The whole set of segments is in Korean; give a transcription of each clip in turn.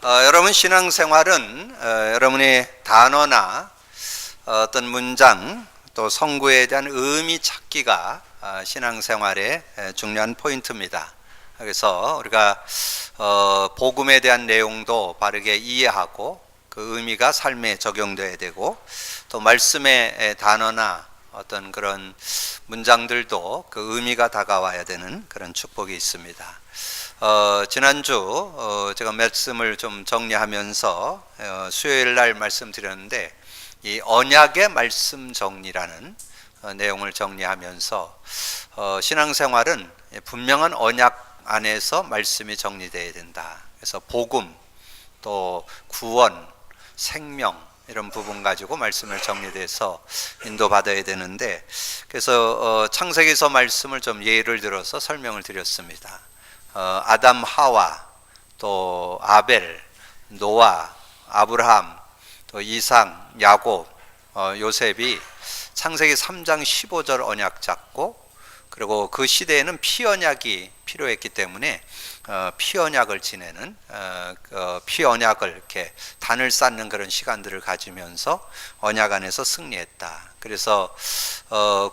여러분 신앙생활은 여러분의 단어나 어떤 문장 또 성구에 대한 의미 찾기가 신앙생활의 중요한 포인트입니다. 그래서 우리가 복음에 대한 내용도 바르게 이해하고 그 의미가 삶에 적용돼야 되고 또 말씀의 단어나 어떤 그런 문장들도 그 의미가 다가와야 되는 그런 축복이 있습니다. 지난주 제가 말씀을 좀 정리하면서 수요일 날 말씀드렸는데 이 언약의 말씀 정리라는 내용을 정리하면서 신앙생활은 분명한 언약 안에서 말씀이 정리되어야 된다. 그래서 복음 또 구원, 생명 이런 부분 가지고 말씀을 정리돼서 인도받아야 되는데 그래서 창세기서 말씀을 좀 예를 들어서 설명을 드렸습니다. 아담, 하와, 또 아벨, 노아, 아브라함, 또 이상, 야곱, 요셉이 창세기 3장 15절 언약 잡고 그리고 그 시대에는 피언약이 필요했기 때문에 피언약을 지내는 피언약을 이렇게 단을 쌓는 그런 시간들을 가지면서 언약 안에서 승리했다. 그래서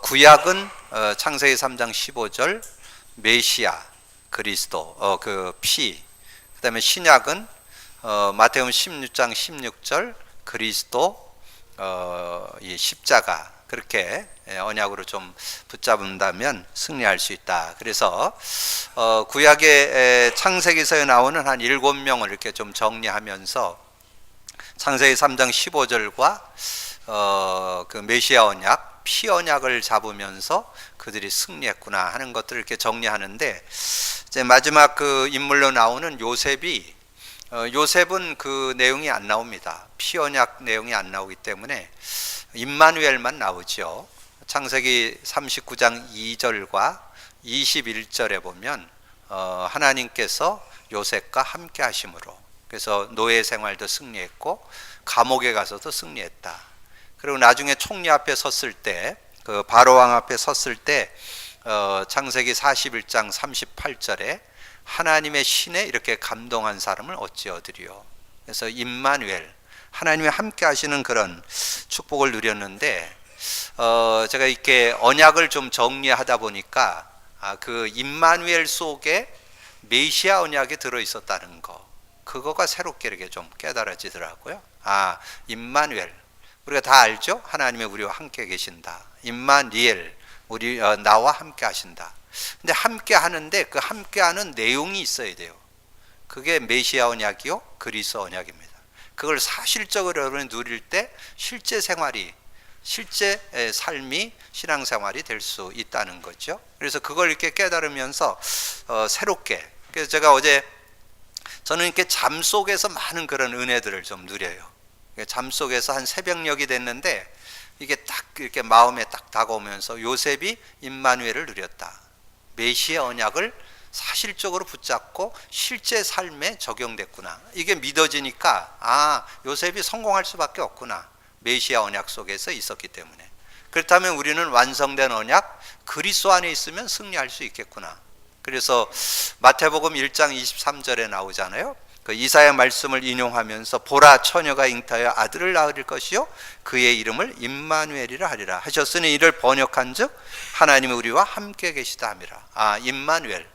구약은 창세기 3장 15절 메시아 그리스도 그 피, 그다음에 신약은 마태복음 16장 16절 그리스도 이 십자가 그렇게 언약으로 좀 붙잡는다면 승리할 수 있다. 그래서 구약의 창세기서에 나오는 한 7명을 이렇게 좀 정리하면서 창세기 3장 15절과 그 메시아 언약, 피 언약을 잡으면서 그들이 승리했구나 하는 것들을 이렇게 정리하는데 이제 마지막 그 인물로 나오는 요셉은 그 내용이 안 나옵니다. 피 언약 내용이 안 나오기 때문에 임마누엘만 나오죠. 창세기 39장 2절과 21절에 보면 하나님께서 요셉과 함께 하심으로 그래서 노예 생활도 승리했고 감옥에 가서도 승리했다. 그리고 나중에 총리 앞에 섰을 때 그 바로왕 앞에 섰을 때 창세기 41장 38절에 하나님의 신에 이렇게 감동한 사람을 어찌 얻으리요. 그래서 임마누엘 하나님이 함께 하시는 그런 축복을 누렸는데 제가 이렇게 언약을 좀 정리하다 보니까 그 임마누엘 속에 메시아 언약이 들어 있었다는 거 그거가 새롭게 이렇게 좀 깨달아지더라고요. 임마누엘 우리가 다 알죠? 하나님이 우리와 함께 계신다. 임마누엘 우리 나와 함께 하신다. 근데 함께 하는데 그 함께 하는 내용이 있어야 돼요. 그게 메시아 언약이요 그리스도 언약입니다. 그걸 사실적으로 여러분이 누릴 때 실제 생활이 실제 삶이 신앙생활이 될 수 있다는 거죠. 그래서 그걸 이렇게 깨달으면서 새롭게 그래서 제가 어제 저는 이렇게 잠 속에서 많은 그런 은혜들을 좀 누려요. 잠 속에서 한 새벽녘이 됐는데 이게 딱 이렇게 마음에 딱 다가오면서 요셉이 임마누엘을 누렸다. 메시아 언약을 사실적으로 붙잡고 실제 삶에 적용됐구나. 이게 믿어지니까 요셉이 성공할 수밖에 없구나. 메시아 언약 속에서 있었기 때문에. 그렇다면 우리는 완성된 언약 그리스도 안에 있으면 승리할 수 있겠구나. 그래서 마태복음 1장 23절에 나오잖아요. 그 이사야 말씀을 인용하면서 보라 처녀가 잉타하여 아들을 낳을 것이요 그의 이름을 임마누엘이라 하리라 하셨으니 이를 번역한즉 하나님이 우리와 함께 계시다 함이라. 임마누엘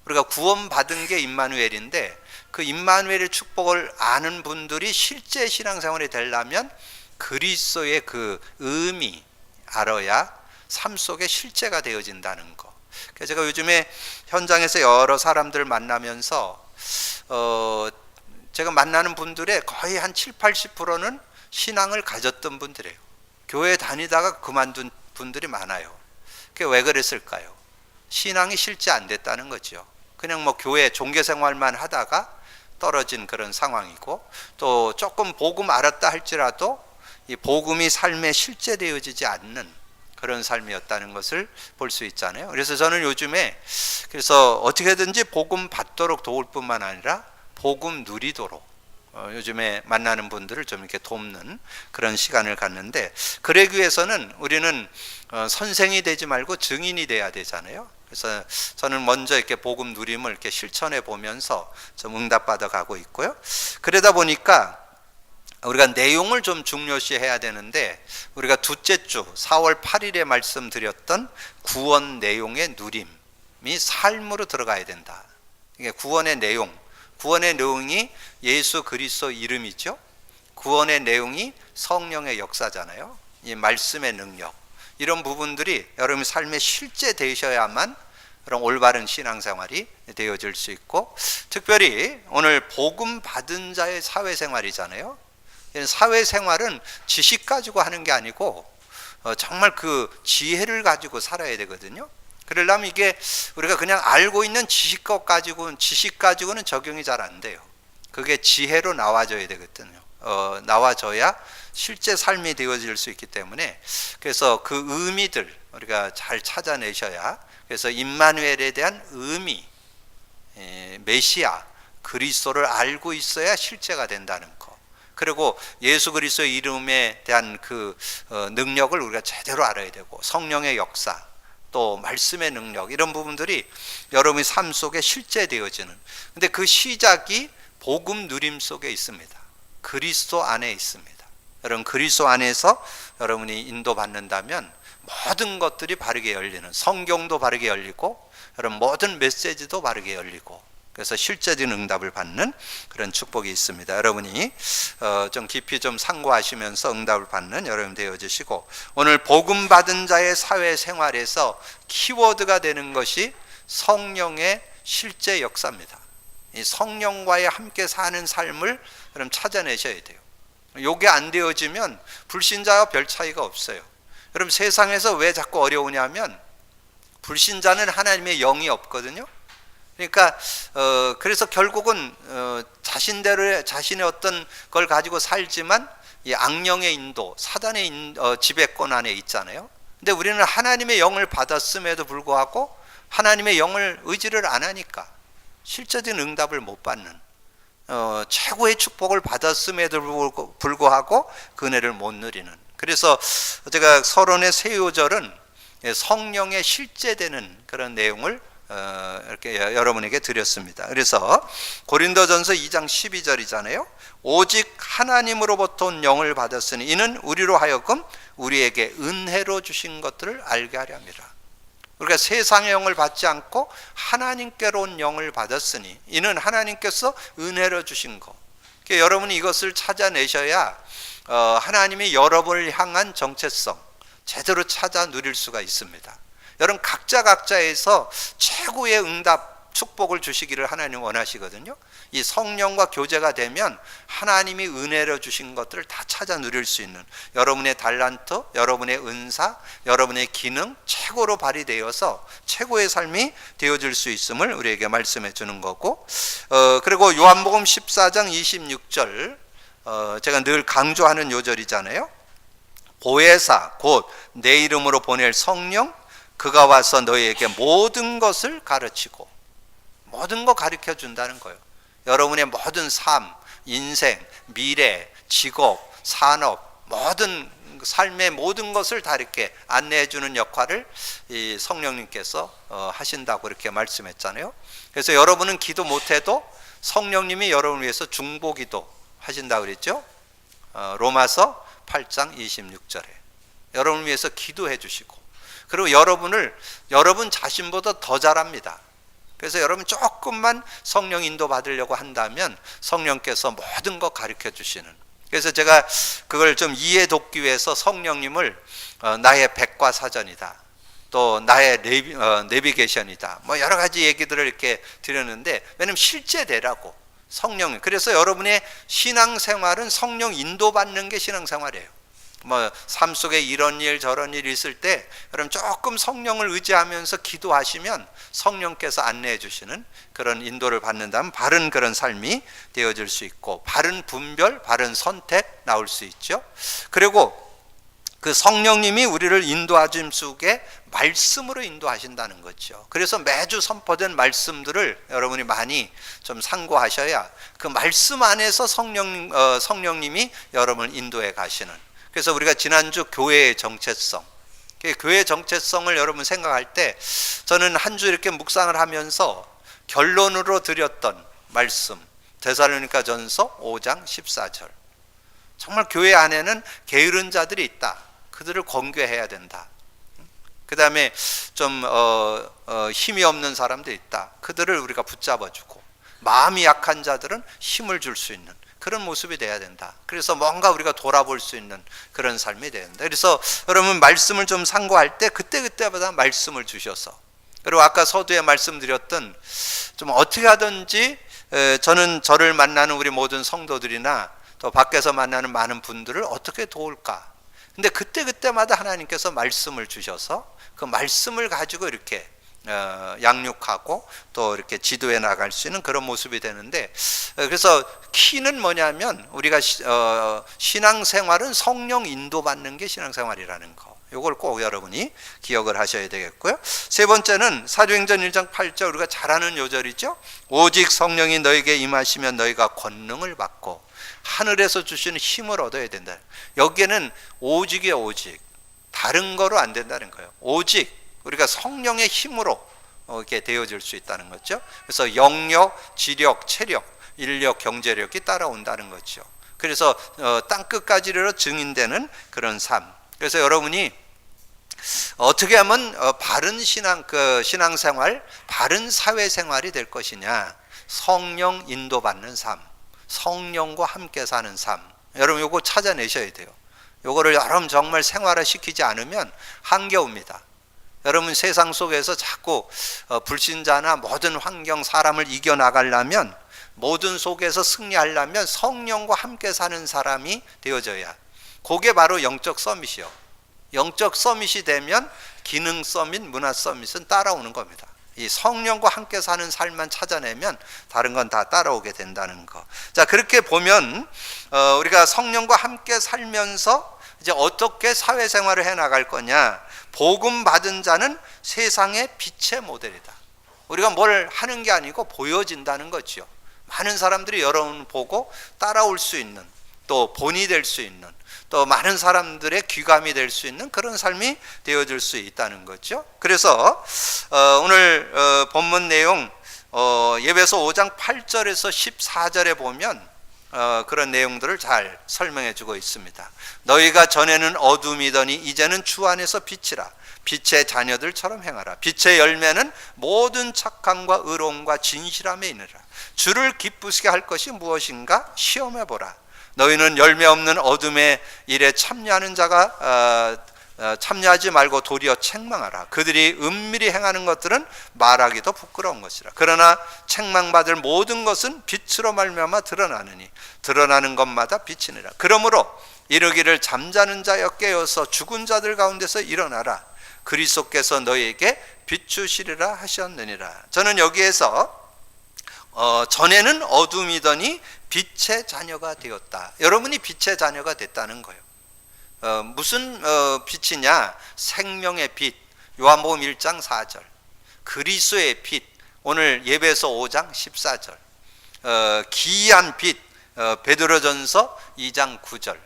우리가 구원받은 게 임마누엘인데 그 임마누엘의 축복을 아는 분들이 실제 신앙생활이 되려면 그리스도의 그 의미 알아야 삶 속에 실제가 되어진다는 거. 그래서 제가 요즘에 현장에서 여러 사람들을 만나면서 제가 만나는 분들의 거의 한 7, 80%는 신앙을 가졌던 분들이에요. 교회 다니다가 그만둔 분들이 많아요. 그게 왜 그랬을까요? 신앙이 실제 안 됐다는 거죠. 그냥 뭐 교회 종교생활만 하다가 떨어진 그런 상황이고 또 조금 복음 알았다 할지라도 이 복음이 삶에 실제되어지지 않는 그런 삶이었다는 것을 볼 수 있잖아요. 그래서 저는 요즘에 그래서 어떻게든지 복음 받도록 도울 뿐만 아니라 복음 누리도록 요즘에 만나는 분들을 좀 이렇게 돕는 그런 시간을 갖는데 그러기 위해서는 우리는 선생이 되지 말고 증인이 돼야 되잖아요. 그래서 저는 먼저 이렇게 복음 누림을 이렇게 실천해 보면서 좀 응답받아 가고 있고요. 그러다 보니까 우리가 내용을 좀 중요시 해야 되는데, 우리가 둘째 주 4월 8일에 말씀드렸던 구원 내용의 누림이 삶으로 들어가야 된다. 이게 구원의 내용이 예수 그리스도 이름이죠. 구원의 내용이 성령의 역사잖아요. 이 말씀의 능력, 이런 부분들이 여러분의 삶에 실제 되셔야만 그런 올바른 신앙생활이 되어질 수 있고, 특별히 오늘 복음 받은 자의 사회생활이잖아요. 사회생활은 지식 가지고 하는 게 아니고 정말 그 지혜를 가지고 살아야 되거든요. 그러려면 이게 우리가 그냥 알고 있는 지식 가지고는 적용이 잘 안 돼요. 그게 지혜로 나와줘야 되거든요. 나와줘야 실제 삶이 되어질 수 있기 때문에, 그래서 그 의미들 우리가 잘 찾아내셔야, 그래서 임마누엘에 대한 의미, 메시아 그리스도를 알고 있어야 실제가 된다는 거. 그리고 예수 그리스도의 이름에 대한 그 능력을 우리가 제대로 알아야 되고, 성령의 역사, 또 말씀의 능력, 이런 부분들이 여러분의 삶 속에 실제되어지는, 근데 그 시작이 복음 누림 속에 있습니다. 그리스도 안에 있습니다. 여러분, 그리스도 안에서 여러분이 인도받는다면 모든 것들이 바르게 열리는, 성경도 바르게 열리고 여러분 모든 메시지도 바르게 열리고, 그래서 실제적인 응답을 받는 그런 축복이 있습니다. 여러분이 좀 깊이 좀 상고하시면서 응답을 받는 여러분 되어주시고, 오늘 복음 받은 자의 사회생활에서 키워드가 되는 것이 성령의 실제 역사입니다. 이 성령과의 함께 사는 삶을 여러분 찾아내셔야 돼요. 이게 안 되어지면 불신자와 별 차이가 없어요. 여러분, 세상에서 왜 자꾸 어려우냐면 불신자는 하나님의 영이 없거든요. 그러니까 그래서 결국은 자신의 어떤 걸 가지고 살지만 이 악령의 인도, 사단의 지배권 안에 있잖아요. 근데 우리는 하나님의 영을 받았음에도 불구하고 하나님의 영을 의지를 안 하니까 실제적인 응답을 못 받는, 최고의 축복을 받았음에도 불구하고 그 은혜를 못 누리는. 그래서 제가 서론의 새 요절은 성령의 실제되는 그런 내용을 이렇게 여러분에게 드렸습니다. 그래서 고린도전서 2장 12절이잖아요. 오직 하나님으로부터 온 영을 받았으니 이는 우리로 하여금 우리에게 은혜로 주신 것들을 알게 하려 함이라. 우리가 세상의 영을 받지 않고 하나님께로 온 영을 받았으니 이는 하나님께서 은혜로 주신 것. 그러니까 여러분이 이것을 찾아내셔야 하나님이 여러분을 향한 정체성 제대로 찾아 누릴 수가 있습니다. 여러분, 각자에서 최고의 응답 축복을 주시기를 하나님 원하시거든요. 이 성령과 교제가 되면 하나님이 은혜로 주신 것들을 다 찾아 누릴 수 있는, 여러분의 달란트, 여러분의 은사, 여러분의 기능 최고로 발휘되어서 최고의 삶이 되어질 수 있음을 우리에게 말씀해 주는 거고, 그리고 요한복음 14장 26절, 제가 늘 강조하는 요절이잖아요. 보혜사 곧 내 이름으로 보낼 성령, 그가 와서 너희에게 모든 것을 가르치고, 모든 거 가르쳐 준다는 거예요. 여러분의 모든 삶, 인생, 미래, 직업, 산업, 모든 삶의 모든 것을 다 이렇게 안내해 주는 역할을 이 성령님께서 하신다고 이렇게 말씀했잖아요. 그래서 여러분은 기도 못해도 성령님이 여러분을 위해서 중보기도 하신다고 그랬죠. 로마서 8장 26절에 여러분을 위해서 기도해 주시고, 그리고 여러분 자신보다 더 잘합니다. 그래서 여러분 조금만 성령 인도 받으려고 한다면 성령께서 모든 거 가르쳐 주시는, 그래서 제가 그걸 좀 이해 돕기 위해서 성령님을 나의 백과사전이다, 또 나의 내비게이션이다, 뭐 여러 가지 얘기들을 이렇게 드렸는데, 왜냐면 실제되라고 성령. 그래서 여러분의 신앙생활은 성령 인도받는 게 신앙생활이에요. 뭐 삶 속에 이런 일 저런 일이 있을 때 여러분 조금 성령을 의지하면서 기도하시면 성령께서 안내해 주시는 그런 인도를 받는다면 바른 그런 삶이 되어질 수 있고, 바른 분별, 바른 선택 나올 수 있죠. 그리고 그 성령님이 우리를 인도하심 속에 말씀으로 인도하신다는 거죠. 그래서 매주 선포된 말씀들을 여러분이 많이 좀 상고하셔야 그 말씀 안에서 성령님이 여러분을 인도해 가시는. 그래서 우리가 지난주 교회의 정체성, 교회 정체성을 여러분 생각할 때 저는 한 주 이렇게 묵상을 하면서 결론으로 드렸던 말씀 데살로니가전서 5장 14절, 정말 교회 안에는 게으른 자들이 있다. 그들을 권고해야 된다. 그 다음에 좀 힘이 없는 사람들이 있다. 그들을 우리가 붙잡아주고, 마음이 약한 자들은 힘을 줄 수 있는 그런 모습이 돼야 된다. 그래서 뭔가 우리가 돌아볼 수 있는 그런 삶이 돼야 된다. 그래서 여러분 말씀을 좀 상고할 때 그때마다 말씀을 주셔서, 그리고 아까 서두에 말씀드렸던 좀 어떻게 하든지 저는 저를 만나는 우리 모든 성도들이나 또 밖에서 만나는 많은 분들을 어떻게 도울까. 근데 그때마다 하나님께서 말씀을 주셔서 그 말씀을 가지고 이렇게 양육하고 또 이렇게 지도해 나갈 수 있는 그런 모습이 되는데, 그래서 키는 뭐냐면 우리가 신앙생활은 성령 인도받는 게 신앙생활이라는 거, 이걸 꼭 여러분이 기억을 하셔야 되겠고요. 세 번째는 사도행전 1장 8절, 우리가 잘 아는 요절이죠. 오직 성령이 너에게 임하시면 너희가 권능을 받고 하늘에서 주시는 힘을 얻어야 된다. 여기에는 오직이요, 오직. 다른 거로 안 된다는 거예요. 오직 우리가 성령의 힘으로 이렇게 되어질 수 있다는 거죠. 그래서 영력, 지력, 체력, 인력, 경제력이 따라온다는 거죠. 그래서 땅 끝까지로 증인되는 그런 삶. 그래서 여러분이 어떻게 하면 바른 신앙생활, 바른 사회생활이 될 것이냐. 성령 인도받는 삶, 성령과 함께 사는 삶. 여러분 이거 찾아내셔야 돼요. 이거를 여러분 정말 생활화시키지 않으면 한겨웁니다. 여러분 세상 속에서 자꾸 불신자나 모든 환경, 사람을 이겨나가려면, 모든 속에서 승리하려면 성령과 함께 사는 사람이 되어져야, 그게 바로 영적 서밋이요. 영적 서밋이 되면 기능 서밋, 문화 서밋은 따라오는 겁니다. 이 성령과 함께 사는 삶만 찾아내면 다른 건 다 따라오게 된다는 거. 자, 그렇게 보면 우리가 성령과 함께 살면서 이제 어떻게 사회생활을 해나갈 거냐. 복음 받은 자는 세상의 빛의 모델이다. 우리가 뭘 하는 게 아니고 보여진다는 거죠. 많은 사람들이 여러분 보고 따라올 수 있는, 또 본이 될 수 있는, 또 많은 사람들의 귀감이 될 수 있는 그런 삶이 되어질 수 있다는 거죠. 그래서 오늘 본문 내용 예배서 5장 8절에서 14절에 보면 그런 내용들을 잘 설명해 주고 있습니다. 너희가 전에는 어둠이더니 이제는 주 안에서 빛이라. 빛의 자녀들처럼 행하라. 빛의 열매는 모든 착함과 의로움과 진실함에 있느라. 주를 기쁘시게 할 것이 무엇인가 시험해 보라. 너희는 열매 없는 어둠의 일에 참여하는 자가 참여하지 말고 도리어 책망하라. 그들이 은밀히 행하는 것들은 말하기도 부끄러운 것이라. 그러나 책망받을 모든 것은 빛으로 말미암아 드러나느니 드러나는 것마다 빛이니라. 그러므로 이르기를 잠자는 자여 깨어서 죽은 자들 가운데서 일어나라. 그리스도께서 너희에게 비추시리라 하셨느니라. 저는 여기에서 전에는 어둠이더니 빛의 자녀가 되었다. 여러분이 빛의 자녀가 됐다는 거예요. 무슨 빛이냐? 생명의 빛. 요한복음 1장 4절. 그리스도의 빛. 오늘 예배서 5장 14절. 기이한 빛. 베드로전서 2장 9절.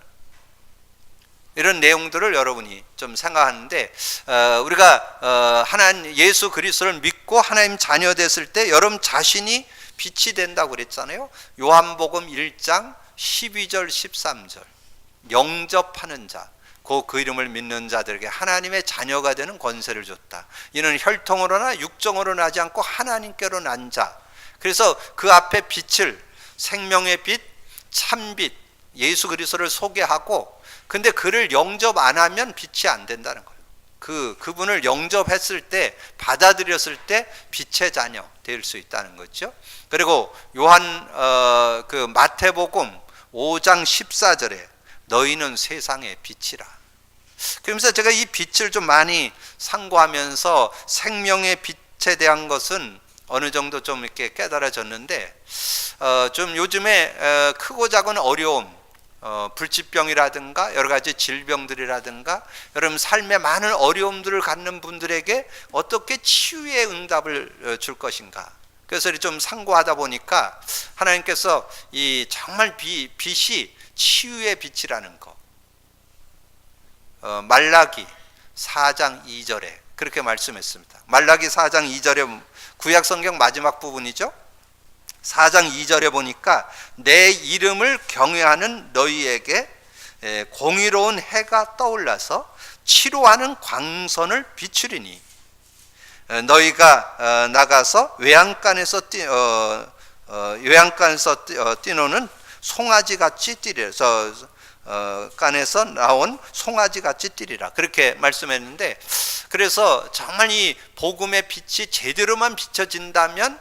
이런 내용들을 여러분이 좀 생각하는데, 우리가 하나님 예수 그리스도를 믿고 하나님 자녀 됐을 때 여러분 자신이 빛이 된다고 그랬잖아요. 요한복음 1장 12절 13절. 영접하는 자, 그 이름을 믿는 자들에게 하나님의 자녀가 되는 권세를 줬다. 이는 혈통으로나 육정으로 나지 않고 하나님께로 난 자. 그래서 그 앞에 빛을, 생명의 빛, 참빛, 예수 그리스도를 소개하고, 근데 그를 영접 안 하면 빛이 안 된다는 거예요. 그분을 영접했을 때, 받아들였을 때 빛의 자녀 될 수 있다는 거죠. 그리고 마태복음 5장 14절에 너희는 세상의 빛이라. 그러면서 제가 이 빛을 좀 많이 상고하면서 생명의 빛에 대한 것은 어느 정도 좀 이렇게 깨달아졌는데, 좀 요즘에 크고 작은 어려움, 불치병이라든가 여러 가지 질병들이라든가 여러분 삶에 많은 어려움들을 갖는 분들에게 어떻게 치유의 응답을 줄 것인가. 그래서 좀 상고하다 보니까 하나님께서 이 정말 빛이 치유의 빛이라는 거. 말라기 4장 2절에 그렇게 말씀했습니다. 말라기 4장 2절에 구약 성경 마지막 부분이죠. 4장 2절에 보니까 내 이름을 경외하는 너희에게 공의로운 해가 떠올라서 치료하는 광선을 비추리니 너희가 나가서 외양간에서 뛰노는 송아지같이 뛰리라. 간에서 나온 송아지같이 뛰리라. 그렇게 말씀했는데, 그래서 정말 이 복음의 빛이 제대로만 비춰진다면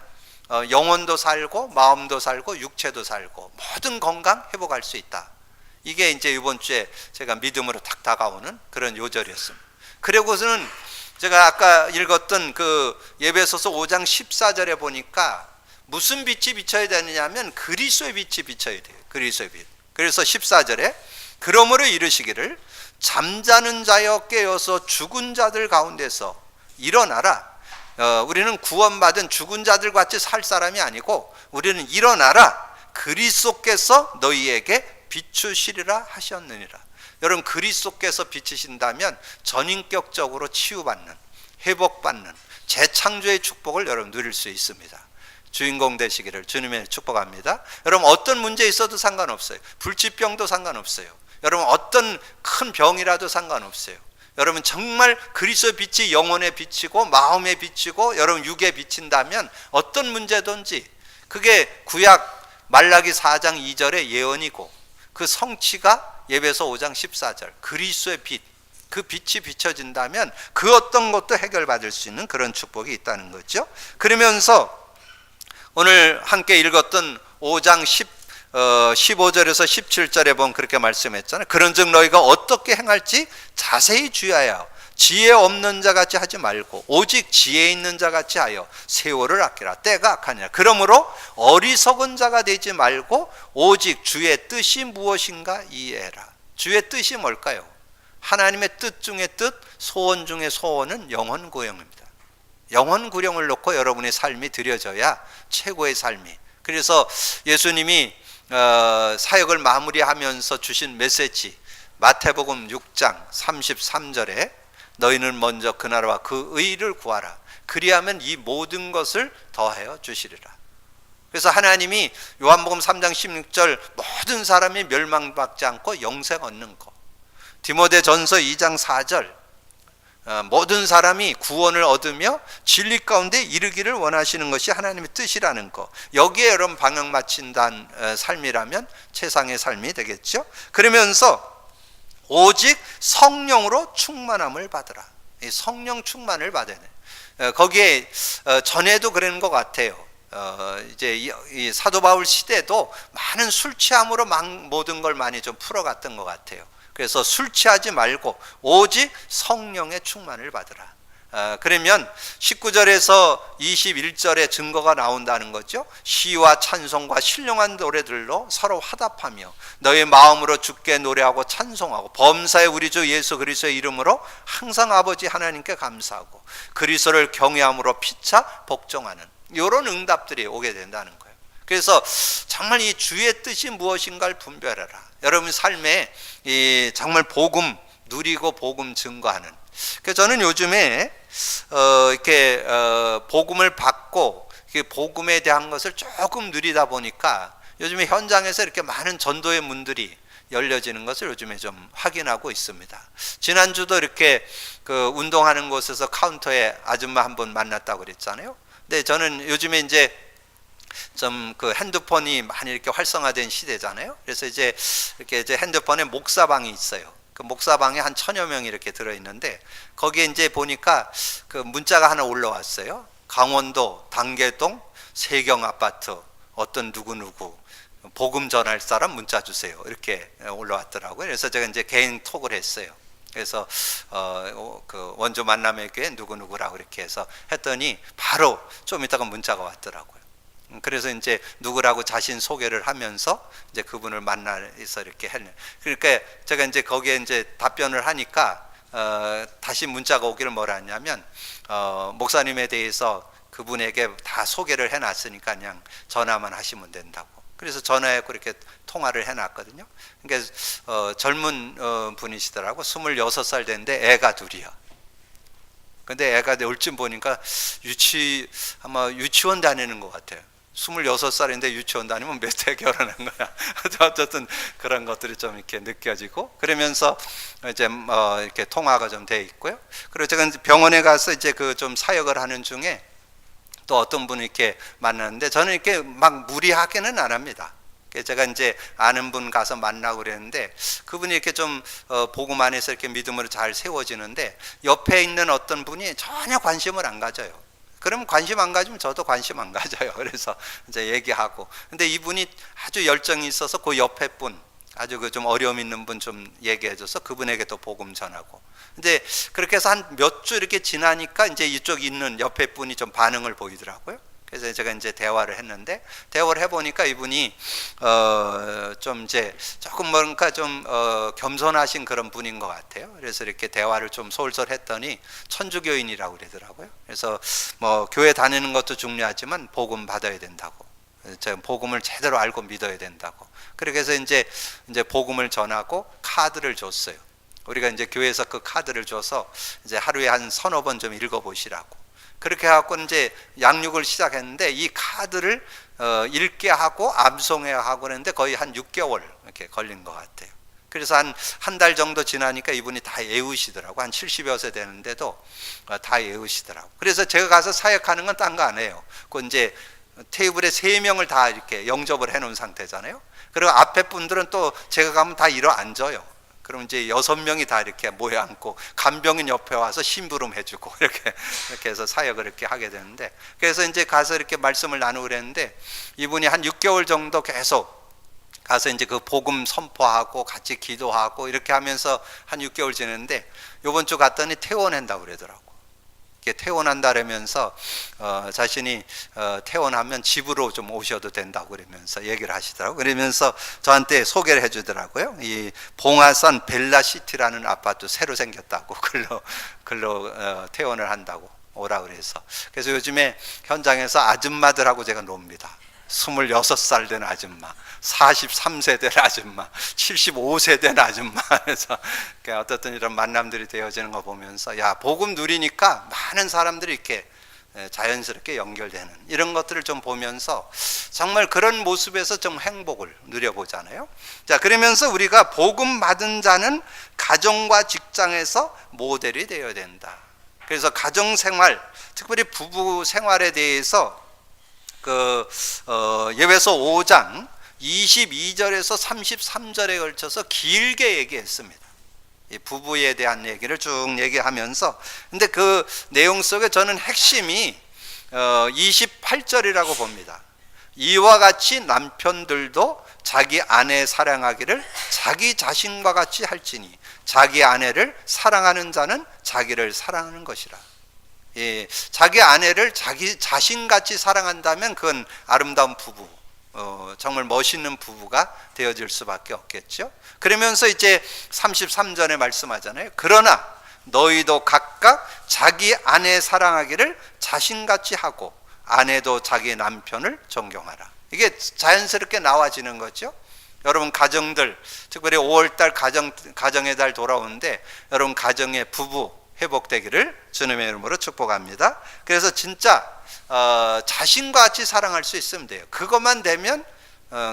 영혼도 살고 마음도 살고 육체도 살고 모든 건강 회복할 수 있다. 이게 이제 이번 주에 제가 믿음으로 탁 다가오는 그런 요절이었습니다. 그리고서는 제가 아까 읽었던 그 에베소서 5장 14절에 보니까 무슨 빛이 비쳐야 되느냐면 그리스도의 빛이 비쳐야 돼요. 그리스도의 빛. 그래서 14절에 그러므로 이르시기를 잠자는 자여 깨어서 죽은 자들 가운데서 일어나라. 우리는 구원받은 죽은 자들 같이 살 사람이 아니고 우리는 일어나라. 그리스도께서 너희에게 비추시리라 하셨느니라. 여러분, 그리스도께서 비추신다면 전인격적으로 치유받는, 회복받는 재창조의 축복을 여러분 누릴 수 있습니다. 주인공 되시기를 주님의 축복합니다. 여러분, 어떤 문제 있어도 상관없어요. 불치병도 상관없어요. 여러분, 어떤 큰 병이라도 상관없어요. 여러분, 정말 그리스도의 빛이 영혼에 비치고 마음에 비치고 여러분 육에 비친다면 어떤 문제든지 그게 구약 말라기 4장 2절의 예언이고 그 성취가 에베소 5장 14절 그리스도의 빛, 그 빛이 비춰진다면 그 어떤 것도 해결받을 수 있는 그런 축복이 있다는 거죠. 그러면서 오늘 함께 읽었던 5장 15절에서 17절에 보면 그렇게 말씀했잖아요. 그런즉 너희가 어떻게 행할지 자세히 주의하여 지혜 없는 자같이 하지 말고 오직 지혜 있는 자같이 하여 세월을 아끼라. 때가 악하니라. 그러므로 어리석은 자가 되지 말고 오직 주의 뜻이 무엇인가 이해해라. 주의 뜻이 뭘까요? 하나님의 뜻 중의 뜻, 소원 중의 소원은 영혼 구영입니다. 영혼 구령을 놓고 여러분의 삶이 드려져야 최고의 삶이. 그래서 예수님이 사역을 마무리하면서 주신 메시지 마태복음 6장 33절에 너희는 먼저 그 나라와 그 의를 구하라. 그리하면 이 모든 것을 더하여 주시리라. 그래서 하나님이 요한복음 3장 16절 모든 사람이 멸망받지 않고 영생 얻는 것, 디모데전서 2장 4절 모든 사람이 구원을 얻으며 진리 가운데 이르기를 원하시는 것이 하나님의 뜻이라는 것, 여기에 여러분 방향 맞춘다는 삶이라면 최상의 삶이 되겠죠. 그러면서 오직 성령으로 충만함을 받으라. 성령 충만을 받아야 돼. 거기에 전에도 그런 것 같아요. 이제 이 사도 바울 시대도 많은 술 취함으로 모든 걸 많이 좀 풀어갔던 것 같아요. 그래서 술 취하지 말고 오직 성령의 충만을 받으라. 그러면 19절에서 21절에 증거가 나온다는 거죠. 시와 찬송과 신령한 노래들로 서로 화답하며 너의 마음으로 주께 노래하고 찬송하고 범사의 우리 주 예수 그리스도의 이름으로 항상 아버지 하나님께 감사하고 그리스도를 경외함으로 피차 복종하는 이런 응답들이 오게 된다는 거예요. 그래서 정말 이 주의 뜻이 무엇인가를 분별해라. 여러분 삶에 이 정말 복음 누리고 복음 증거하는. 그래서 저는 요즘에 이렇게 복음을 받고 복음에 대한 것을 조금 누리다 보니까 요즘에 현장에서 이렇게 많은 전도의 문들이 열려지는 것을 요즘에 좀 확인하고 있습니다. 지난주도 이렇게 그 운동하는 곳에서 카운터에 아줌마 한 분 만났다고 그랬잖아요. 근데 저는 요즘에 이제 좀 그 핸드폰이 많이 이렇게 활성화된 시대잖아요. 그래서 이제 이렇게 이제 핸드폰에 목사방이 있어요. 그 목사방에 한 1000여 명이 이렇게 들어있는데 거기에 이제 보니까 그 문자가 하나 올라왔어요. 강원도 단계동 세경 아파트 어떤 누구누구 복음 전할 사람 문자 주세요. 이렇게 올라왔더라고요. 그래서 제가 이제 개인 톡을 했어요. 그래서 그 원조 만남의 교회 누구누구라고 이렇게 해서 했더니 바로 좀 이따가 문자가 왔더라고요. 그래서 이제 누구라고 자신 소개를 하면서 이제 그분을 만나서 이렇게 했네. 그러니까 제가 이제 거기에 이제 답변을 하니까 다시 문자가 오기를 뭐라 했냐면 목사님에 대해서 그분에게 다 소개를 해놨으니까 그냥 전화만 하시면 된다고. 그래서 전화해서 이렇게 통화를 해놨거든요. 그러니까 젊은 분이시더라고. 26살 됐는데 애가 둘이요. 근데 애가 얼쯤 보니까 아마 유치원 다니는 것 같아요. 26살인데 유치원 다니면 몇 해 결혼한 거야. 어쨌든 그런 것들이 좀 이렇게 느껴지고, 그러면서 이제 이렇게 통화가 좀 돼 있고요. 그리고 제가 병원에 가서 이제 그 좀 사역을 하는 중에 또 어떤 분을 이렇게 만났는데, 저는 이렇게 막 무리하게는 안 합니다. 제가 이제 아는 분 가서 만나고 그랬는데, 그분이 이렇게 좀 복음 안에서 이렇게 믿음으로 잘 세워지는데, 옆에 있는 어떤 분이 전혀 관심을 안 가져요. 그러면 관심 안 가지면 저도 관심 안 가져요. 그래서 이제 얘기하고, 근데 이분이 아주 열정이 있어서 그 옆에 분, 아주 그 좀 어려움 있는 분 좀 얘기해줘서 그분에게 또 복음 전하고, 근데 그렇게 해서 한 몇 주 이렇게 지나니까 이제 이쪽 있는 옆에 분이 좀 반응을 보이더라고요. 그래서 제가 이제 대화를 했는데, 대화를 해보니까 이분이 좀 이제 조금 뭔가 좀 겸손하신 그런 분인 것 같아요. 그래서 이렇게 대화를 좀 솔솔했더니 천주교인이라고 그러더라고요. 그래서 뭐 교회 다니는 것도 중요하지만 복음 받아야 된다고, 제가 복음을 제대로 알고 믿어야 된다고. 그래서 이제 복음을 전하고 카드를 줬어요. 우리가 이제 교회에서 그 카드를 줘서 이제 하루에 한 서너 번 좀 읽어보시라고. 그렇게 해갖고 이제 양육을 시작했는데, 이 카드를 읽게 하고 암송해야 하고 그랬는데 거의 한 6개월 이렇게 걸린 것 같아요. 그래서 한 달 정도 지나니까 이분이 다 외우시더라고. 한 70여 세 되는데도 다 외우시더라고. 그래서 제가 가서 사역하는 건 딴 거 안 해요. 그 이제 테이블에 3명을 다 이렇게 영접을 해놓은 상태잖아요. 그리고 앞에 분들은 또 제가 가면 다 일어 앉아요. 그럼 이제 6명이 다 이렇게 모여 앉고, 간병인 옆에 와서 심부름 해주고, 이렇게 해서 사역을 이렇게 하게 되는데, 그래서 이제 가서 이렇게 말씀을 나누고 그랬는데, 이분이 한 6개월 정도 계속 가서 이제 그 복음 선포하고 같이 기도하고 이렇게 하면서 한 6개월 지냈는데, 요번 주 갔더니 퇴원한다고 그러더라고. 퇴원한다 그러면서 자신이 퇴원하면 집으로 좀 오셔도 된다고 그러면서 얘기를 하시더라고요. 그러면서 저한테 소개를 해주더라고요. 이 봉화산 벨라시티라는 아파트 새로 생겼다고, 글로 퇴원을 한다고 오라 그래서. 그래서 요즘에 현장에서 아줌마들하고 제가 놉니다. 26살 된 아줌마, 43세 된 아줌마, 75세 된 아줌마. 그래서 어떻든 이런 만남들이 되어지는 거 보면서, 야, 복음 누리니까 많은 사람들이 이렇게 자연스럽게 연결되는 이런 것들을 좀 보면서 정말 그런 모습에서 좀 행복을 누려보잖아요. 자, 그러면서 우리가 복음 받은 자는 가정과 직장에서 모델이 되어야 된다. 그래서 가정생활, 특별히 부부 생활에 대해서 예배서 5장 22절에서 33절에 걸쳐서 길게 얘기했습니다. 이 부부에 대한 얘기를 쭉 얘기하면서, 근데 그 내용 속에 저는 핵심이 28절이라고 봅니다. 이와 같이 남편들도 자기 아내 사랑하기를 자기 자신과 같이 할지니 자기 아내를 사랑하는 자는 자기를 사랑하는 것이라. 예, 자기 아내를 자기 자신같이 사랑한다면 그건 아름다운 부부, 정말 멋있는 부부가 되어질 수밖에 없겠죠. 그러면서 이제 33절에 말씀하잖아요. 그러나 너희도 각각 자기 아내 사랑하기를 자신같이 하고 아내도 자기 남편을 존경하라. 이게 자연스럽게 나와지는 거죠. 여러분 가정들, 특별히 5월달 가정의 달 돌아오는데, 여러분 가정의 부부 회복되기를 주님의 이름으로 축복합니다. 그래서 진짜 자신과 같이 사랑할 수 있으면 돼요. 그것만 되면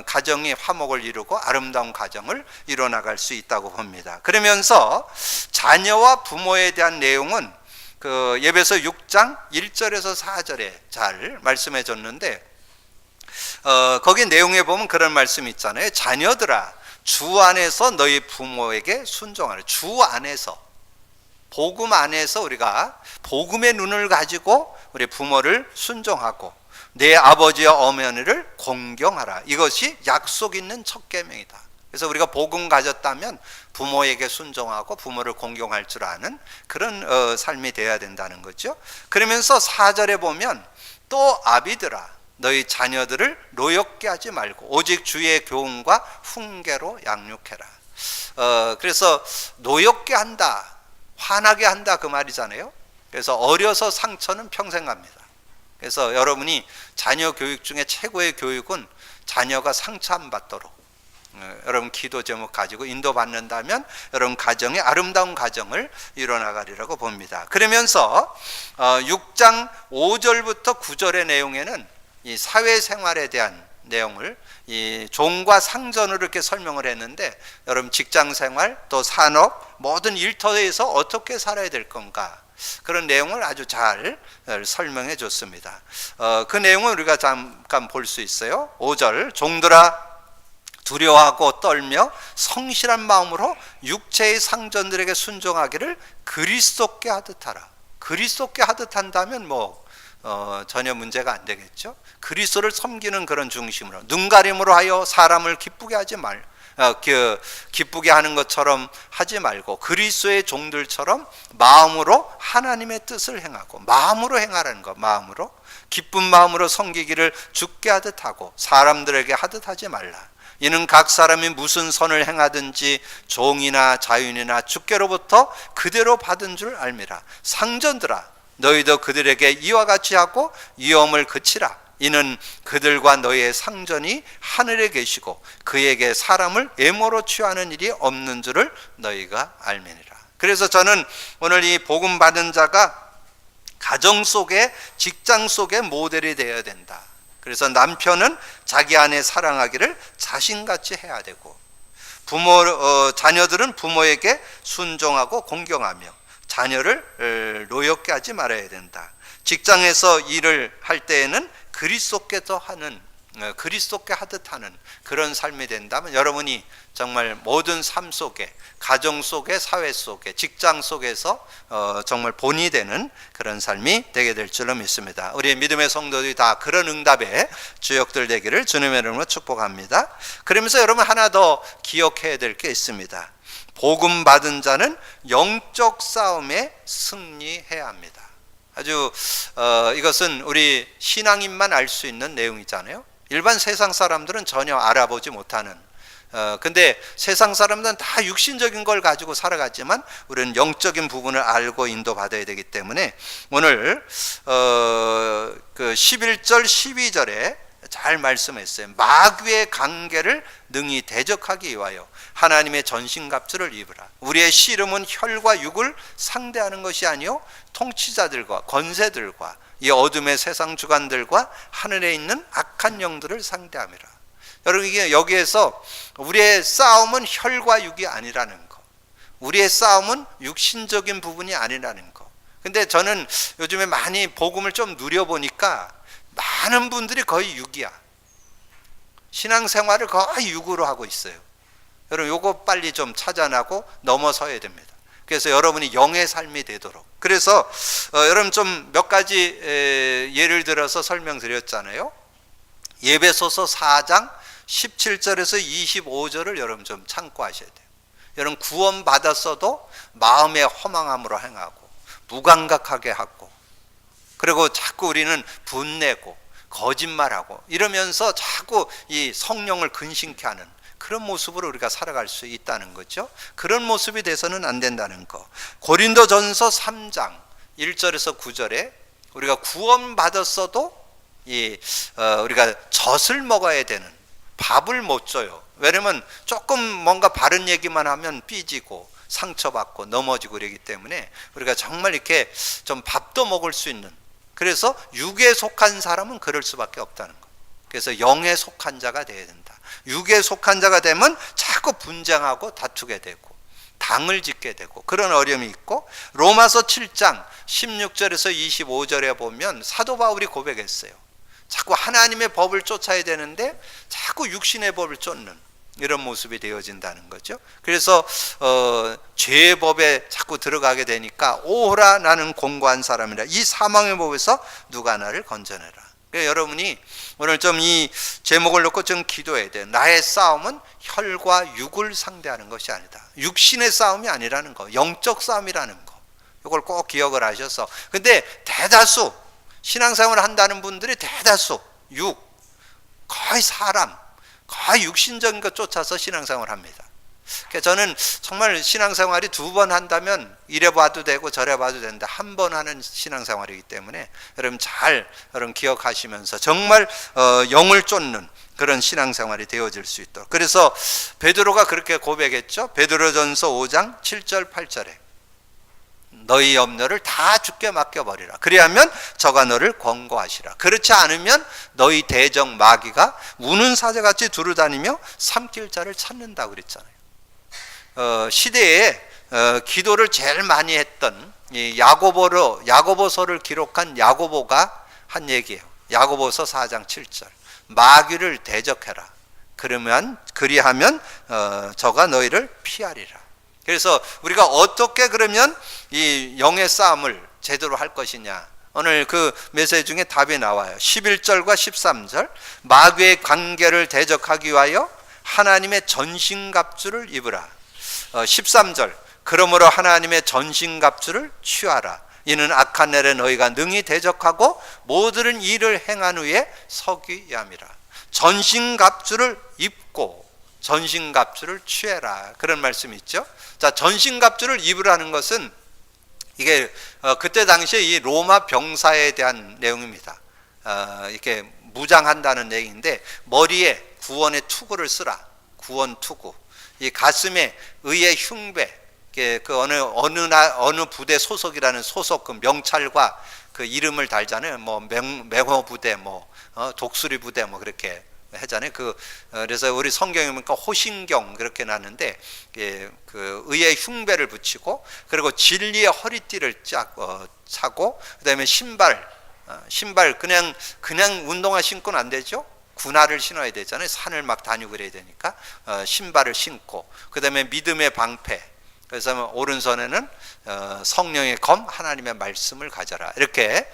가정이 화목을 이루고 아름다운 가정을 이뤄나갈 수 있다고 봅니다. 그러면서 자녀와 부모에 대한 내용은 그 예배서 6장 1절에서 4절에 잘 말씀해 줬는데, 거기 내용에 보면 그런 말씀이 있잖아요. 자녀들아, 주 안에서 너희 부모에게 순종하라. 주 안에서, 복음 안에서 우리가 복음의 눈을 가지고 우리 부모를 순종하고 내 아버지와 어머니를 공경하라. 이것이 약속 있는 첫 계명이다. 그래서 우리가 복음 가졌다면 부모에게 순종하고 부모를 공경할 줄 아는 그런 삶이 되어야 된다는 거죠. 그러면서 4절에 보면 또 아비들아, 너희 자녀들을 노엽게 하지 말고 오직 주의 교훈과 훈계로 양육해라. 그래서 노엽게 한다, 화나게 한다, 그 말이잖아요. 그래서 어려서 상처는 평생 갑니다. 그래서 여러분이 자녀 교육 중에 최고의 교육은 자녀가 상처 안 받도록, 여러분 기도 제목 가지고 인도받는다면 여러분 가정의 아름다운 가정을 이뤄나가리라고 봅니다. 그러면서 6장 5절부터 9절의 내용에는 이 사회생활에 대한 내용을 이 종과 상전으로 이렇게 설명을 했는데, 여러분 직장생활 또 산업 모든 일터에서 어떻게 살아야 될 건가, 그런 내용을 아주 잘 설명해 줬습니다. 그 내용을 우리가 잠깐 볼 수 있어요. 5절, 종들아 두려워하고 떨며 성실한 마음으로 육체의 상전들에게 순종하기를 그리스도께 하듯 하라. 그리스도께 하듯 한다면 전혀 문제가 안 되겠죠. 그리스도를 섬기는 그런 중심으로, 눈가림으로 하여 사람을 기쁘게 하지 기쁘게 하는 것처럼 하지 말고 그리스도의 종들처럼 마음으로 하나님의 뜻을 행하고, 마음으로 행하라는 것, 마음으로 기쁜 마음으로 섬기기를 주께 하듯 하고 사람들에게 하듯 하지 말라. 이는 각 사람이 무슨 선을 행하든지 종이나 자윤이나 주께로부터 그대로 받은 줄 알미라. 상전들아 너희도 그들에게 이와 같이 하고 위엄을 그치라. 이는 그들과 너희의 상전이 하늘에 계시고 그에게 사람을 애모로 취하는 일이 없는 줄을 너희가 알미니라. 그래서 저는 오늘 이 복음 받은 자가 가정 속에, 직장 속에 모델이 되어야 된다. 그래서 남편은 자기 아내 사랑하기를 자신같이 해야 되고, 자녀들은 부모에게 순종하고 공경하며 자녀를 노엽게 하지 말아야 된다. 직장에서 일을 할 때에는 그리스도께 하듯 하는 그런 삶이 된다면, 여러분이 정말 모든 삶 속에, 가정 속에, 사회 속에, 직장 속에서 정말 본이 되는 그런 삶이 되게 될 줄로 믿습니다. 우리 믿음의 성도들이 다 그런 응답의 주역들 되기를 주님의 이름으로 축복합니다. 그러면서 여러분 하나 더 기억해야 될 게 있습니다. 복음 받은 자는 영적 싸움에 승리해야 합니다. 아주 이것은 우리 신앙인만 알 수 있는 내용이잖아요. 일반 세상 사람들은 전혀 알아보지 못하는, 근데 세상 사람들은 다 육신적인 걸 가지고 살아갔지만 우리는 영적인 부분을 알고 인도받아야 되기 때문에, 오늘 그 11절 12절에 잘 말씀했어요. 마귀의 관계를 능히 대적하기 위하여 하나님의 전신갑주를 입으라. 우리의 씨름은 혈과 육을 상대하는 것이 아니요 통치자들과 권세들과 이 어둠의 세상 주관들과 하늘에 있는 악한 영들을 상대함이라. 여러분, 이게 여기에서 우리의 싸움은 혈과 육이 아니라는 거, 우리의 싸움은 육신적인 부분이 아니라는 거. 근데 저는 요즘에 많이 복음을 좀 누려보니까 많은 분들이 거의 육이야. 신앙생활을 거의 육으로 하고 있어요. 여러분, 요거 빨리 좀 찾아나고 넘어서야 됩니다. 그래서 여러분이 영의 삶이 되도록. 그래서 여러분 좀 몇 가지 예를 들어서 설명드렸잖아요. 예배소서 4장 17절에서 25절을 여러분 좀 참고하셔야 돼요. 여러분 구원 받았어도 마음의 허망함으로 행하고 무감각하게 하고, 그리고 자꾸 우리는 분내고 거짓말하고 이러면서 자꾸 이 성령을 근심케 하는 그런 모습으로 우리가 살아갈 수 있다는 거죠. 그런 모습이 돼서는 안 된다는 거. 고린도전서 3장 1절에서 9절에 우리가 구원받았어도 우리가 젖을 먹어야 되는, 밥을 못 줘요. 왜냐면 조금 뭔가 바른 얘기만 하면 삐지고 상처받고 넘어지고 그러기 때문에 우리가 정말 이렇게 좀 밥도 먹을 수 있는, 그래서 육에 속한 사람은 그럴 수밖에 없다는 거. 그래서 영에 속한 자가 되어야 된다. 육에 속한 자가 되면 자꾸 분쟁하고 다투게 되고 당을 짓게 되고 그런 어려움이 있고, 로마서 7장 16절에서 25절에 보면 사도 바울이 고백했어요. 자꾸 하나님의 법을 쫓아야 되는데 자꾸 육신의 법을 쫓는 이런 모습이 되어진다는 거죠. 그래서 죄의 법에 자꾸 들어가게 되니까 오호라 나는 공고한 사람이라, 이 사망의 법에서 누가 나를 건져내라. 그러니까 여러분이 오늘 좀 이 제목을 놓고 좀 기도해야 돼요. 나의 싸움은 혈과 육을 상대하는 것이 아니다. 육신의 싸움이 아니라는 거, 영적 싸움이라는 거, 이걸 꼭 기억을 하셔서. 근데 대다수 신앙생활을 한다는 분들이 대다수 거의 사람, 거의 육신적인 것 쫓아서 신앙생활을 합니다. 그러니까 저는 정말 신앙생활이 2번 한다면 이래 봐도 되고 저래 봐도 된다, 1번 하는 신앙생활이기 때문에 여러분 잘 기억하시면서 정말 영을 쫓는 그런 신앙생활이 되어질 수 있도록. 그래서 베드로가 그렇게 고백했죠. 베드로전서 5장 7절 8절에 너희 염려를 다 주께 맡겨버리라. 그리하면 저가 너를 권고하시라. 그렇지 않으면 너희 대적 마귀가 우는 사자같이 두루다니며 삼킬 자를 찾는다고 그랬잖아요. 시대에 기도를 제일 많이 했던 이 야고보서를 기록한 야고보가 한 얘기예요. 야고보서 4장 7절 마귀를 대적해라. 그리하면 저가 너희를 피하리라. 그래서 우리가 어떻게 그러면 이 영의 싸움을 제대로 할 것이냐, 오늘 그 메시지 중에 답이 나와요. 11절과 13절 마귀의 관계를 대적하기 위하여 하나님의 전신갑주를 입으라. 13절 그러므로 하나님의 전신갑주를 취하라. 이는 악한 날에 너희가 능히 대적하고 모든 일을 행한 후에 서기 위함이라. 전신갑주를 입고 전신갑주를 취해라. 그런 말씀이 있죠. 자, 전신갑주를 입으라는 것은 이게 그때 당시에 이 로마 병사에 대한 내용입니다. 이렇게 무장한다는 얘기인데 머리에 구원의 투구를 쓰라. 구원 투구. 이 가슴에 의의 흉배. 그 어느 부대 소속이라는 소속 그 명찰과 그 이름을 달잖아요. 뭐 맹호 부대, 독수리 부대, 그렇게 하잖아요. 그래서 우리 성경에 보니까 호신경 그렇게 나는데, 그 의의 흉배를 붙이고, 그리고 진리의 허리띠를 차고, 그다음에 신발 그냥 운동화 신고는 안 되죠. 군화를 신어야 되잖아요. 산을 막 다니고 그래야 되니까 신발을 신고, 그다음에 믿음의 방패. 그래서 오른손에는 성령의 검, 하나님의 말씀을 가져라. 이렇게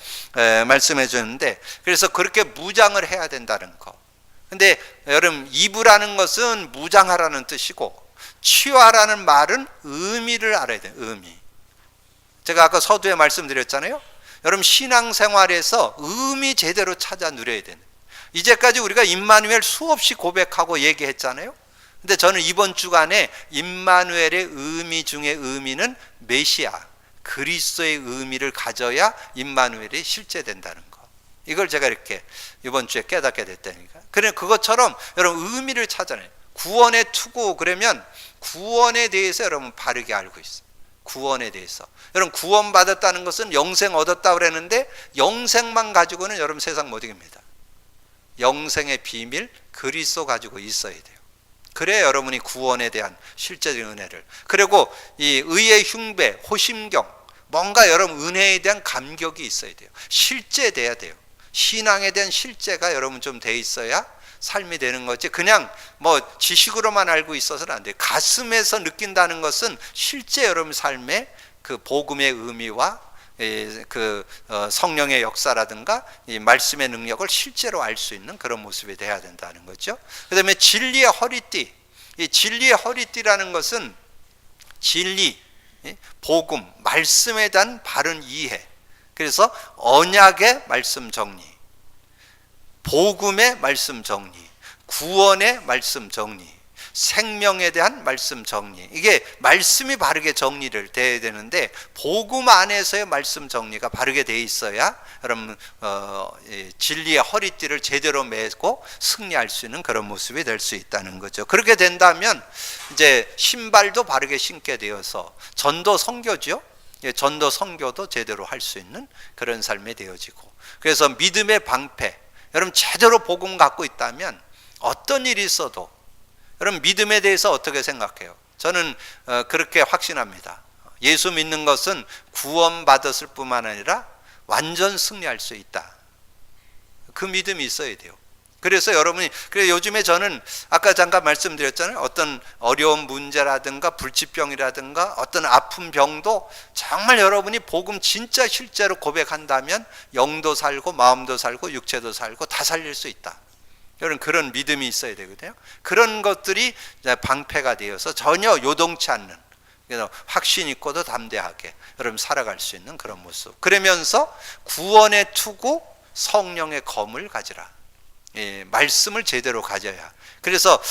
말씀해 주는데, 그래서 그렇게 무장을 해야 된다는 거. 근데 여러분, 입으라는 것은 무장하라는 뜻이고, 취하라는 말은 의미를 알아야 돼요. 의미. 제가 아까 서두에 말씀드렸잖아요. 여러분, 신앙생활에서 의미 제대로 찾아 누려야 되는. 이제까지 우리가 임마누엘 수없이 고백하고 얘기했잖아요. 근데 저는 이번 주간에 임마누엘의 의미 중에 의미는 메시아, 그리스도의 의미를 가져야 임마누엘이 실제된다는 거. 이걸 제가 이렇게 이번 주에 깨닫게 됐다니까. 그래, 그것처럼 여러분 의미를 찾아내요. 구원의 투구, 그러면 구원에 대해서 여러분 바르게 알고 있어요. 구원에 대해서. 여러분 구원받았다는 것은 영생 얻었다 그랬는데, 영생만 가지고는 여러분 세상 못 이깁니다. 영생의 비밀, 그리스도 가지고 있어야 돼요. 그래야 여러분이 구원에 대한 실제적인 은혜를, 그리고 이 의의 흉배, 호심경, 뭔가 여러분 은혜에 대한 감격이 있어야 돼요. 실제돼야 돼요. 신앙에 대한 실제가 여러분 좀 돼 있어야 삶이 되는 거지, 그냥 지식으로만 알고 있어서는 안 돼요. 가슴에서 느낀다는 것은 실제 여러분 삶의 그 복음의 의미와 그 성령의 역사라든가 이 말씀의 능력을 실제로 알 수 있는 그런 모습이 돼야 된다는 거죠. 그 다음에 진리의 허리띠. 이 진리의 허리띠라는 것은 진리, 복음, 말씀에 대한 바른 이해. 그래서 언약의 말씀 정리, 복음의 말씀 정리, 구원의 말씀 정리, 생명에 대한 말씀 정리. 이게 말씀이 바르게 정리를 돼야 되는데, 복음 안에서의 말씀 정리가 바르게 돼 있어야 여러분 진리의 허리띠를 제대로 메고 승리할 수 있는 그런 모습이 될 수 있다는 거죠. 그렇게 된다면 이제 신발도 바르게 신게 되어서 전도 선교죠. 전도 선교도 제대로 할 수 있는 그런 삶이 되어지고, 그래서 믿음의 방패. 여러분 제대로 복음 갖고 있다면 어떤 일이 있어도, 여러분 믿음에 대해서 어떻게 생각해요? 저는 그렇게 확신합니다. 예수 믿는 것은 구원받았을 뿐만 아니라 완전 승리할 수 있다. 그 믿음이 있어야 돼요. 그래서 여러분이, 그래서 요즘에 저는 아까 잠깐 말씀드렸잖아요. 어떤 어려운 문제라든가 불치병이라든가 어떤 아픈 병도 정말 여러분이 복음 진짜 실제로 고백한다면 영도 살고 마음도 살고 육체도 살고 다 살릴 수 있다. 여러분 그런 믿음이 있어야 되거든요. 그런 것들이 방패가 되어서 전혀 요동치 않는, 그래서 확신 있고도 담대하게 여러분 살아갈 수 있는 그런 모습. 그러면서 구원의 투구, 성령의 검을 가지라. 말씀을 제대로 가져야. 그래서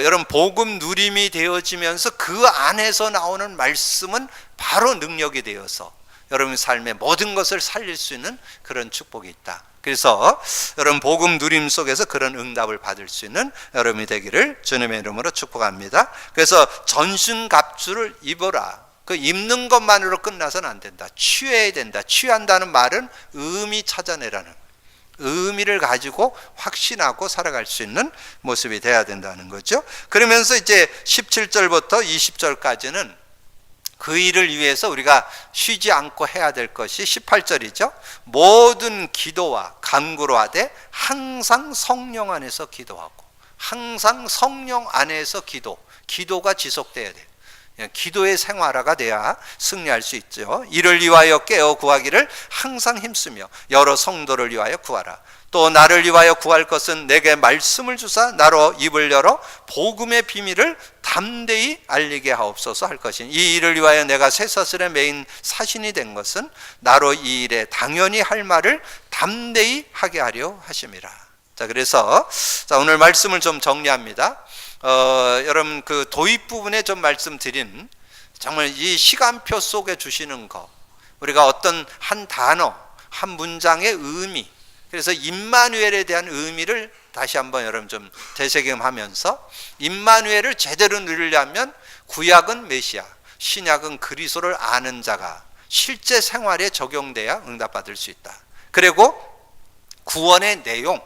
여러분 복음 누림이 되어지면서 그 안에서 나오는 말씀은 바로 능력이 되어서 여러분 삶의 모든 것을 살릴 수 있는 그런 축복이 있다. 그래서 여러분 복음 누림 속에서 그런 응답을 받을 수 있는 여러분이 되기를 주님의 이름으로 축복합니다. 그래서 전신갑주를 입어라. 그 입는 것만으로 끝나서는 안 된다. 취해야 된다. 취한다는 말은 의미 찾아내라는, 의미를 가지고 확신하고 살아갈 수 있는 모습이 돼야 된다는 거죠. 그러면서 이제 17절부터 20절까지는 그 일을 위해서 우리가 쉬지 않고 해야 될 것이 18절이죠. 모든 기도와 간구로 하되 항상 성령 안에서 기도하고, 항상 성령 안에서 기도가 지속돼야 돼요. 기도의 생활화가 돼야 승리할 수 있죠. 이를 위하여 깨어 구하기를 항상 힘쓰며 여러 성도를 위하여 구하라. 또 나를 위하여 구할 것은 내게 말씀을 주사 나로 입을 열어 복음의 비밀을 담대히 알리게 하옵소서 할 것이니, 이 일을 위하여 내가 쇠사슬에 매인 사신이 된 것은 나로 이 일에 당연히 할 말을 담대히 하게 하려 하심이라. 자, 그래서 오늘 말씀을 좀 정리합니다. 여러분 그 도입 부분에 좀 말씀드린 정말 이 시간표 속에 주시는 거, 우리가 어떤 한 단어, 한 문장의 의미, 그래서 임마누엘에 대한 의미를 다시 한번 여러분 좀 되새김하면서, 임마누엘을 제대로 누리려면 구약은 메시아, 신약은 그리스도를 아는 자가 실제 생활에 적용돼야 응답받을 수 있다. 그리고 구원의 내용,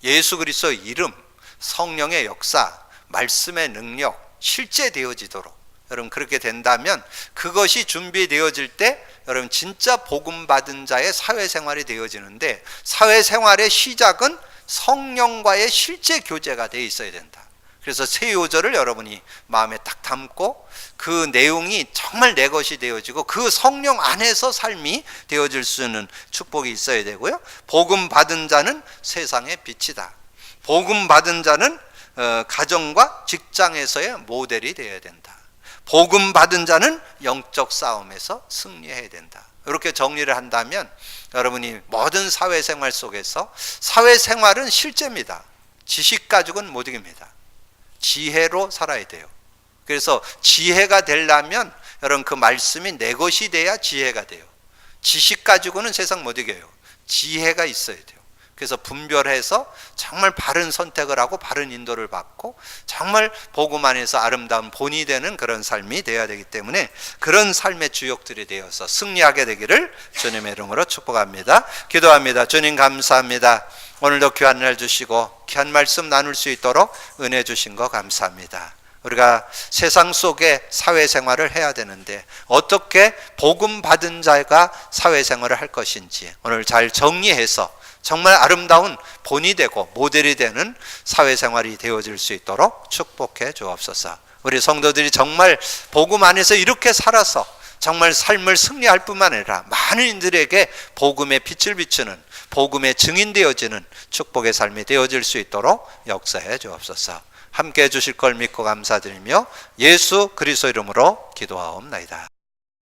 예수 그리스도의 이름, 성령의 역사, 말씀의 능력 실제 되어지도록 여러분 그렇게 된다면, 그것이 준비되어질 때 여러분 진짜 복음 받은 자의 사회생활이 되어지는데, 사회생활의 시작은 성령과의 실제 교제가 되어 있어야 된다. 그래서 새 요절을 여러분이 마음에 딱 담고 그 내용이 정말 내 것이 되어지고 그 성령 안에서 삶이 되어질 수 있는 축복이 있어야 되고요. 복음 받은 자는 세상의 빛이다. 복음 받은 자는 가정과 직장에서의 모델이 되어야 된다. 복음 받은 자는 영적 싸움에서 승리해야 된다. 이렇게 정리를 한다면 여러분이 모든 사회생활 속에서, 사회생활은 실제입니다. 지식 가지고는 못 이깁니다. 지혜로 살아야 돼요. 그래서 지혜가 되려면 여러분 그 말씀이 내 것이 돼야 지혜가 돼요. 지식 가지고는 세상 못 이겨요. 지혜가 있어야 돼요. 그래서 분별해서 정말 바른 선택을 하고 바른 인도를 받고 정말 복음 안에서 아름다운 본이 되는 그런 삶이 되어야 되기 때문에, 그런 삶의 주역들이 되어서 승리하게 되기를 주님의 이름으로 축복합니다. 기도합니다. 주님 감사합니다. 오늘도 귀한 날 주시고 귀한 말씀 나눌 수 있도록 은혜 주신 거 감사합니다. 우리가 세상 속에 사회생활을 해야 되는데 어떻게 복음 받은 자가 사회생활을 할 것인지 오늘 잘 정리해서 정말 아름다운 본이 되고 모델이 되는 사회생활이 되어질 수 있도록 축복해 주옵소서. 우리 성도들이 정말 복음 안에서 이렇게 살아서 정말 삶을 승리할 뿐만 아니라 많은 이들에게 복음의 빛을 비추는, 복음의 증인 되어지는 축복의 삶이 되어질 수 있도록 역사해 주옵소서. 함께 해 주실 걸 믿고 감사드리며 예수 그리스도 이름으로 기도하옵나이다.